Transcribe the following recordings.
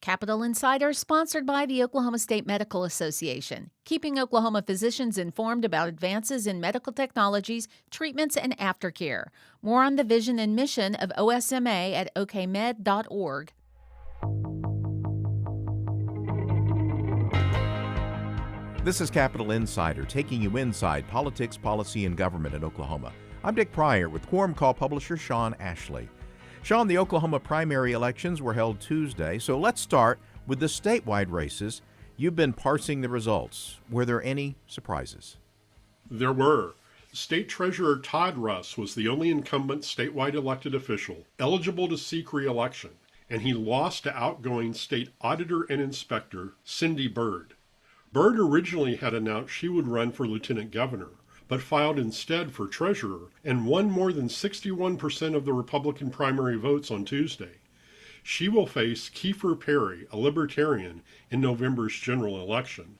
Capital Insider is sponsored by the Oklahoma State Medical Association, keeping Oklahoma physicians informed about advances in medical technologies, treatments, and aftercare. More on the vision and mission of OSMA at okmed.org. This is Capital Insider, taking you inside politics, policy, and government in Oklahoma. I'm Dick Pryor with Quorum Call publisher Sean Ashley. Sean, the Oklahoma primary elections were held Tuesday, so let's start with the statewide races. You've been parsing the results. Were there any surprises? There were. State Treasurer Todd Russ was the only incumbent statewide elected official eligible to seek re-election, and he lost to outgoing state auditor and inspector Cindy Byrd. Byrd originally had announced she would run for lieutenant governor, but filed instead for treasurer and won more than 61% of the Republican primary votes on Tuesday. She will face Kiefer Perry, a libertarian, in November's general election.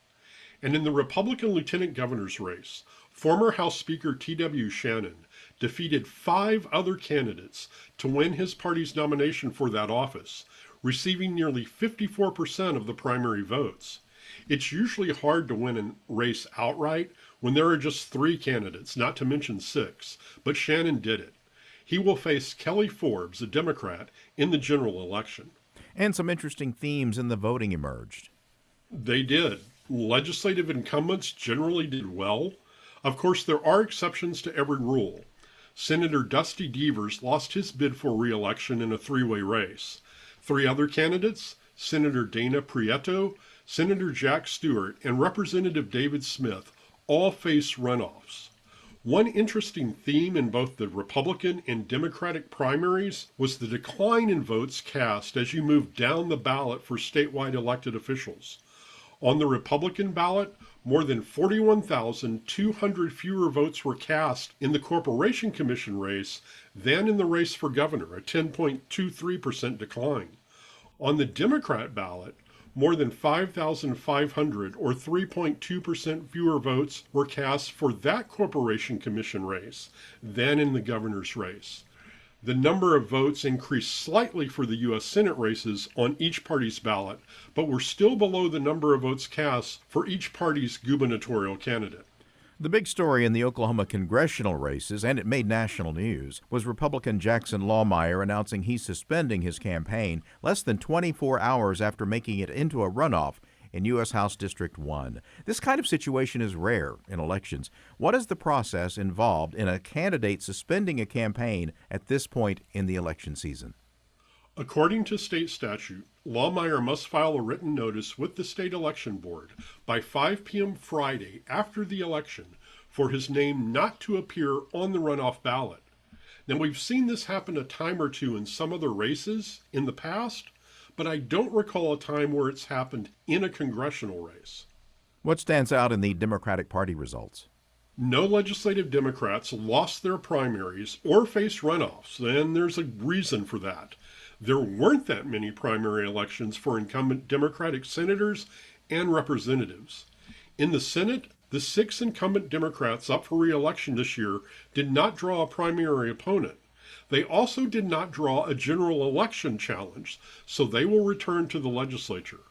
And in the Republican lieutenant governor's race, former House Speaker T.W. Shannon defeated 5 other candidates to win his party's nomination for that office, receiving nearly 54% of the primary votes. It's usually hard to win a race outright when there are just 3 candidates, not to mention 6, but Shannon did it. He will face Kelly Forbes, a Democrat, in the general election. And some interesting themes in the voting emerged. They did. Legislative incumbents generally did well. Of course, there are exceptions to every rule. Senator Dusty Devers lost his bid for re-election in a 3-way race. 3 other candidates, Senator Dana Prieto, Senator Jack Stewart, and Representative David Smith, all face runoffs. One interesting theme in both the Republican and Democratic primaries was the decline in votes cast as you moved down the ballot for statewide elected officials. On the Republican ballot, more than 41,200 fewer votes were cast in the Corporation Commission race than in the race for governor, a 10.23% decline. On the Democrat ballot, more than 5,500 or 3.2% fewer votes were cast for that Corporation Commission race than in the governor's race. The number of votes increased slightly for the U.S. Senate races on each party's ballot, but were still below the number of votes cast for each party's gubernatorial candidate. The big story in the Oklahoma congressional races, and it made national news, was Republican Jackson Lawmeyer announcing he's suspending his campaign less than 24 hours after making it into a runoff in U.S. House District 1. This kind of situation is rare in elections. What is the process involved in a candidate suspending a campaign at this point in the election season? According to state statute, Lawmeyer must file a written notice with the state election board by 5 p.m. Friday after the election for his name not to appear on the runoff ballot. Now, we've seen this happen a time or two in some other races in the past, but I don't recall a time where it's happened in a congressional race. What stands out in the Democratic Party results? No legislative Democrats lost their primaries or faced runoffs, and there's a reason for that. There weren't that many primary elections for incumbent Democratic senators and representatives. In the Senate, the 6 incumbent Democrats up for re-election this year did not draw a primary opponent. They also did not draw a general election challenge, so they will return to the legislature.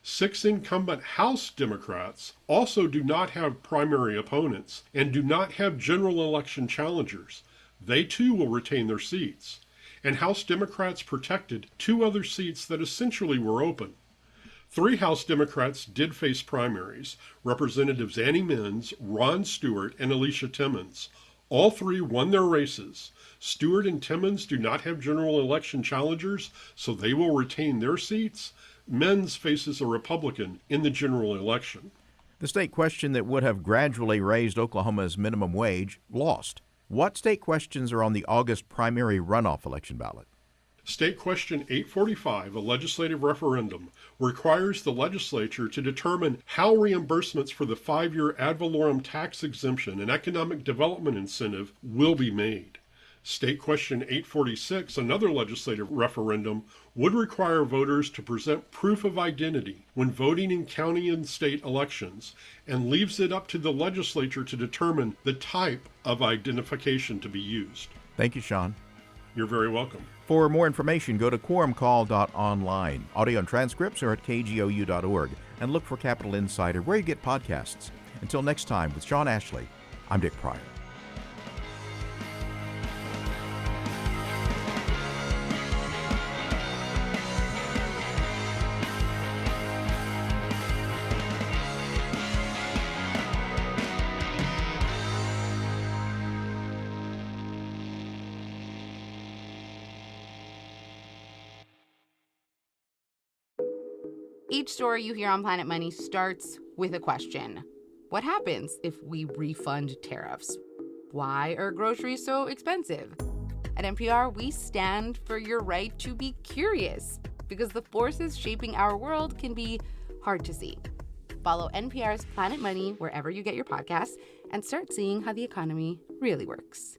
6 incumbent House Democrats also do not have primary opponents and do not have general election challengers. They too will retain their seats. And House Democrats protected 2 other seats that essentially were open. 3 House Democrats did face primaries, Representatives Annie Mins, Ron Stewart, and Alicia Timmons. All 3 won their races. Stewart and Timmons do not have general election challengers, so they will retain their seats. Mins faces a Republican in the general election. The state question that would have gradually raised Oklahoma's minimum wage lost. What state questions are on the August primary runoff election ballot? State Question 845, a legislative referendum, requires the legislature to determine how reimbursements for the 5-year ad valorem tax exemption and economic development incentive will be made. State Question 846, another legislative referendum, would require voters to present proof of identity when voting in county and state elections, and leaves it up to the legislature to determine the type of identification to be used. Thank you, Sean. You're very welcome. For more information, go to quorumcall.online. Audio and transcripts are at kgou.org. And look for Capital Insider where you get podcasts. Until next time, with Sean Ashley, I'm Dick Pryor. Each story you hear on Planet Money starts with a question. What happens if we refund tariffs? Why are groceries so expensive? At NPR, we stand for your right to be curious, because the forces shaping our world can be hard to see. Follow NPR's Planet Money wherever you get your podcasts and start seeing how the economy really works.